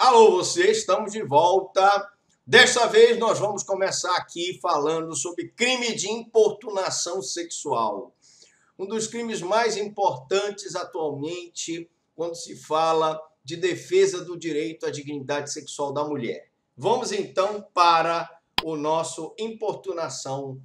Alô, você, estamos de volta. Desta vez nós vamos começar aqui falando sobre crime de importunação sexual. Um dos crimes mais importantes atualmente quando se fala de defesa do direito à dignidade sexual da mulher. Vamos então para o nosso importunação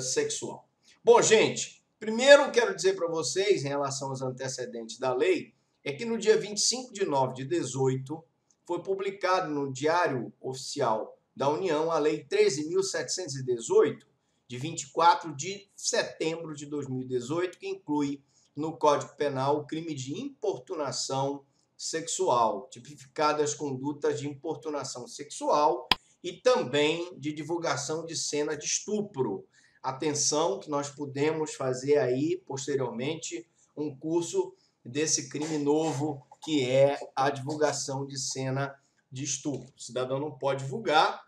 sexual. Bom, gente, primeiro quero dizer para vocês, em relação aos antecedentes da lei, é que no dia 25 de nove de 18, foi publicado no Diário Oficial da União a Lei 13.718, de 24 de setembro de 2018, que inclui no Código Penal o crime de importunação sexual, tipificadas as condutas de importunação sexual e também de divulgação de cena de estupro. Atenção que nós podemos fazer aí, posteriormente, um curso desse crime novo, que é a divulgação de cena de estupro. O cidadão não pode divulgar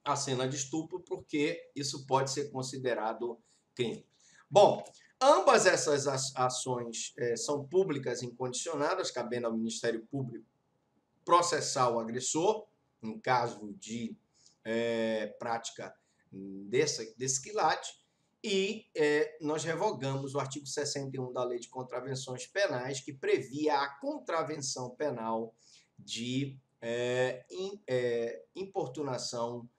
a cena de estupro porque isso pode ser considerado crime. Bom, ambas essas ações são públicas incondicionadas, cabendo ao Ministério Público processar o agressor, em caso de prática desse quilate, e nós revogamos o artigo 61 da Lei de Contravenções Penais, que previa a contravenção penal de importunação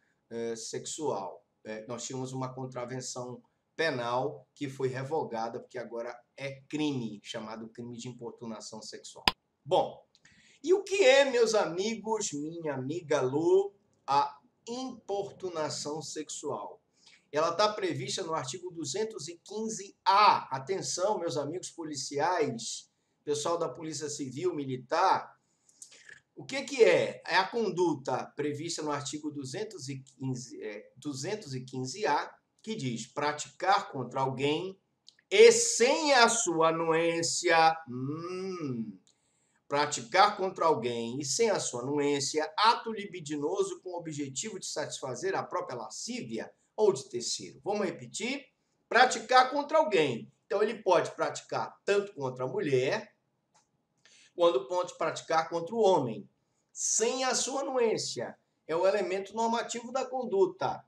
sexual. Nós tínhamos uma contravenção penal que foi revogada, porque agora é crime, chamado crime de importunação sexual. Bom, e o que é, meus amigos, minha amiga Lu, a importunação sexual? Ela está prevista no artigo 215-A. Atenção, meus amigos policiais, pessoal da Polícia Civil, Militar. O que é? É a conduta prevista no artigo 215-A, que diz praticar contra alguém e sem a sua anuência... Praticar contra alguém e sem a sua anuência ato libidinoso com o objetivo de satisfazer a própria lascívia ou de terceiro. Vamos repetir? Praticar contra alguém. Então, ele pode praticar tanto contra a mulher, quanto pode praticar contra o homem. Sem a sua anuência. É o elemento normativo da conduta.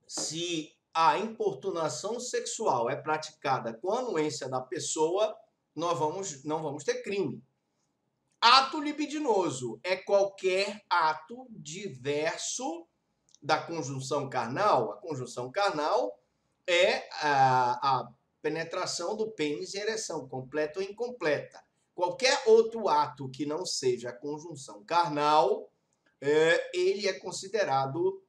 Se a importunação sexual é praticada com a anuência da pessoa, nós não vamos ter crime. Ato libidinoso é qualquer ato diverso da conjunção carnal. A conjunção carnal é a penetração do pênis em ereção, completa ou incompleta. Qualquer outro ato que não seja a conjunção carnal, ele é considerado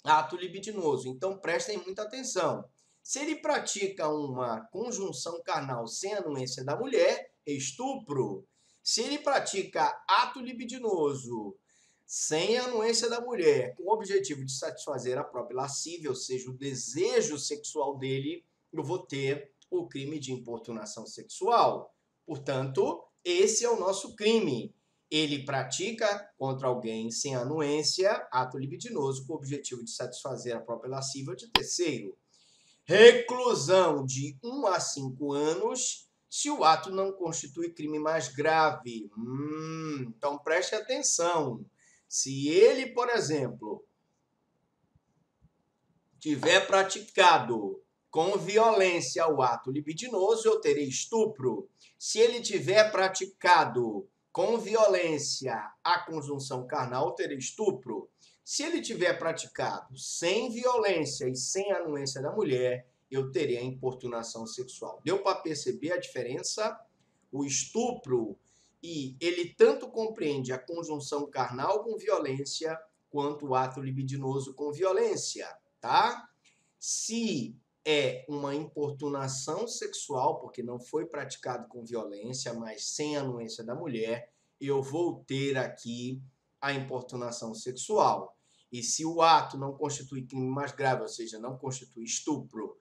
ato libidinoso. Então, prestem muita atenção. Se ele pratica uma conjunção carnal sem anuência da mulher, é estupro. Se ele pratica ato libidinoso sem anuência da mulher, com o objetivo de satisfazer a própria lascívia, ou seja, o desejo sexual dele, eu vou ter o crime de importunação sexual. Portanto, esse é o nosso crime. Ele pratica contra alguém sem anuência, ato libidinoso, com o objetivo de satisfazer a própria lascívia de terceiro. Reclusão de 1 a 5 anos se o ato não constitui crime mais grave. Então preste atenção. Se ele, por exemplo, tiver praticado com violência o ato libidinoso, eu terei estupro. Se ele tiver praticado com violência a conjunção carnal, eu terei estupro. Se ele tiver praticado sem violência e sem anuência da mulher, eu terei a importunação sexual. Deu para perceber a diferença? O estupro, e ele tanto compreende a conjunção carnal com violência, quanto o ato libidinoso com violência, tá? Se é uma importunação sexual, porque não foi praticado com violência, mas sem anuência da mulher, eu vou ter aqui a importunação sexual. E se o ato não constitui crime mais grave, ou seja, não constitui estupro,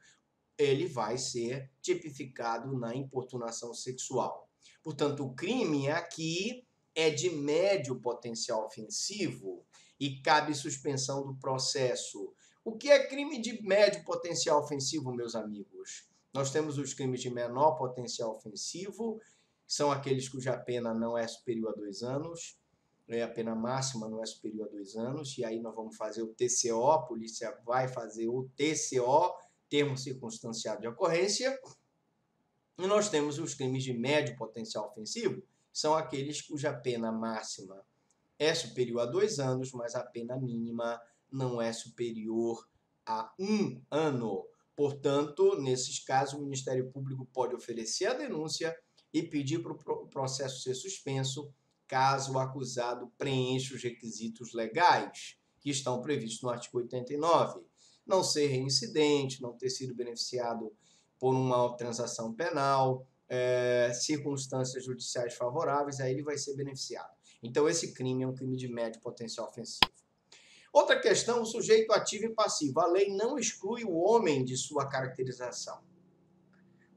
ele vai ser tipificado na importunação sexual. Portanto, o crime aqui é de médio potencial ofensivo e cabe suspensão do processo. O que é crime de médio potencial ofensivo, meus amigos? Nós temos os crimes de menor potencial ofensivo, são aqueles cuja pena não é superior a 2 anos, a pena máxima não é superior a 2 anos, e aí nós vamos fazer o TCO, a polícia vai fazer o TCO, termo circunstanciado de ocorrência, e nós temos os crimes de médio potencial ofensivo, são aqueles cuja pena máxima é superior a 2 anos, mas a pena mínima não é superior a 1 ano. Portanto, nesses casos, o Ministério Público pode oferecer a denúncia e pedir para o processo ser suspenso, caso o acusado preencha os requisitos legais que estão previstos no artigo 89. Não ser reincidente, não ter sido beneficiado por uma transação penal, circunstâncias judiciais favoráveis, aí ele vai ser beneficiado. Então, esse crime é um crime de médio potencial ofensivo. Outra questão, o sujeito ativo e passivo. A lei não exclui o homem de sua caracterização.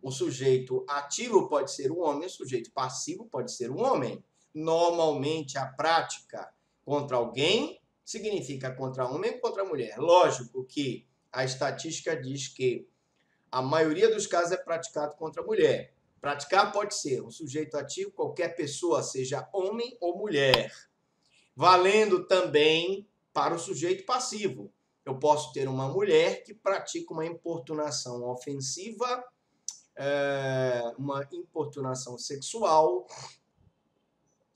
O sujeito ativo pode ser um homem, o sujeito passivo pode ser um homem. Normalmente, a prática contra alguém significa contra homem ou contra mulher. Lógico que a estatística diz que a maioria dos casos é praticado contra a mulher. Praticar pode ser um sujeito ativo, qualquer pessoa, seja homem ou mulher. Valendo também para o sujeito passivo. Eu posso ter uma mulher que pratica uma importunação ofensiva, uma importunação sexual,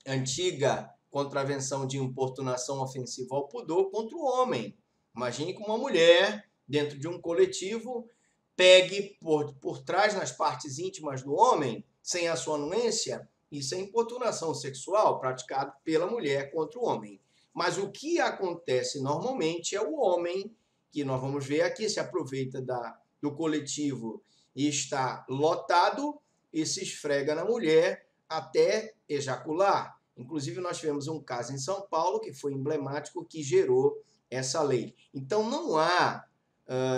antiga contravenção de importunação ofensiva ao pudor contra o homem. Imagine que uma mulher, dentro de um coletivo, pegue por trás, nas partes íntimas do homem, sem a sua anuência, isso é importunação sexual praticado pela mulher contra o homem. Mas o que acontece normalmente é o homem, que nós vamos ver aqui, se aproveita do coletivo e está lotado e se esfrega na mulher até ejacular. Inclusive, nós tivemos um caso em São Paulo que foi emblemático, que gerou essa lei. Então, não há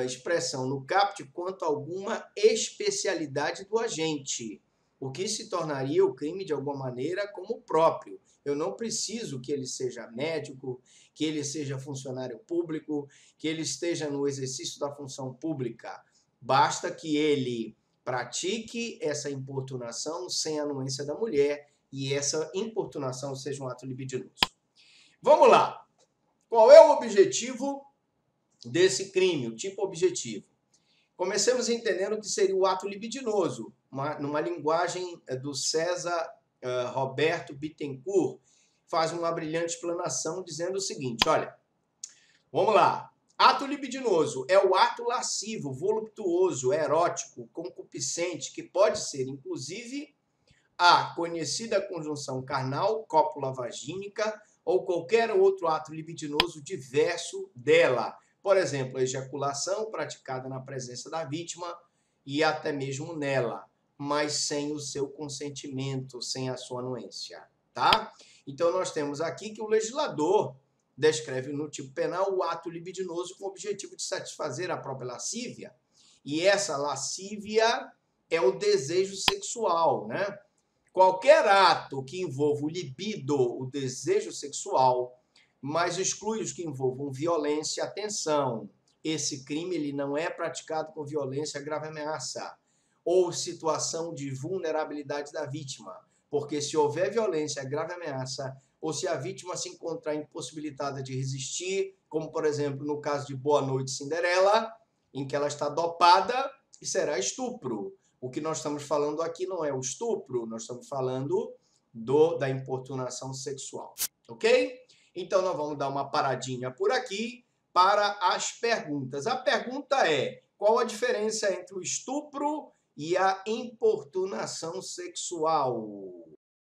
expressão no caput quanto a alguma especialidade do agente, o que se tornaria o crime de alguma maneira como próprio. Eu não preciso que ele seja médico, que ele seja funcionário público, que ele esteja no exercício da função pública. Basta que ele pratique essa importunação sem anuência da mulher e essa importunação seja um ato libidinoso. Vamos lá. Qual é o objetivo desse crime, o tipo objetivo? Comecemos entendendo que seria o ato libidinoso, numa linguagem do César Roberto Bittencourt, faz uma brilhante explanação dizendo o seguinte, olha, vamos lá. Ato libidinoso é o ato lascivo, voluptuoso, erótico, concupiscente, que pode ser, inclusive, a conhecida conjunção carnal, cópula vagínica, ou qualquer outro ato libidinoso diverso dela. Por exemplo, a ejaculação praticada na presença da vítima e até mesmo nela, mas sem o seu consentimento, sem a sua anuência, tá? Então, nós temos aqui que o legislador descreve no tipo penal o ato libidinoso com o objetivo de satisfazer a própria lascívia. E essa lascívia é o desejo sexual, né? Qualquer ato que envolva o libido, o desejo sexual, mas exclui os que envolvam violência. Atenção, esse crime ele não é praticado com violência, grave ameaça ou situação de vulnerabilidade da vítima, porque se houver violência, grave ameaça, ou se a vítima se encontrar impossibilitada de resistir, como por exemplo no caso de Boa Noite Cinderela, em que ela está dopada, será estupro. O que nós estamos falando aqui não é o estupro, nós estamos falando da importunação sexual, ok? Então, nós vamos dar uma paradinha por aqui para as perguntas. A pergunta é, qual a diferença entre o estupro e a importunação sexual?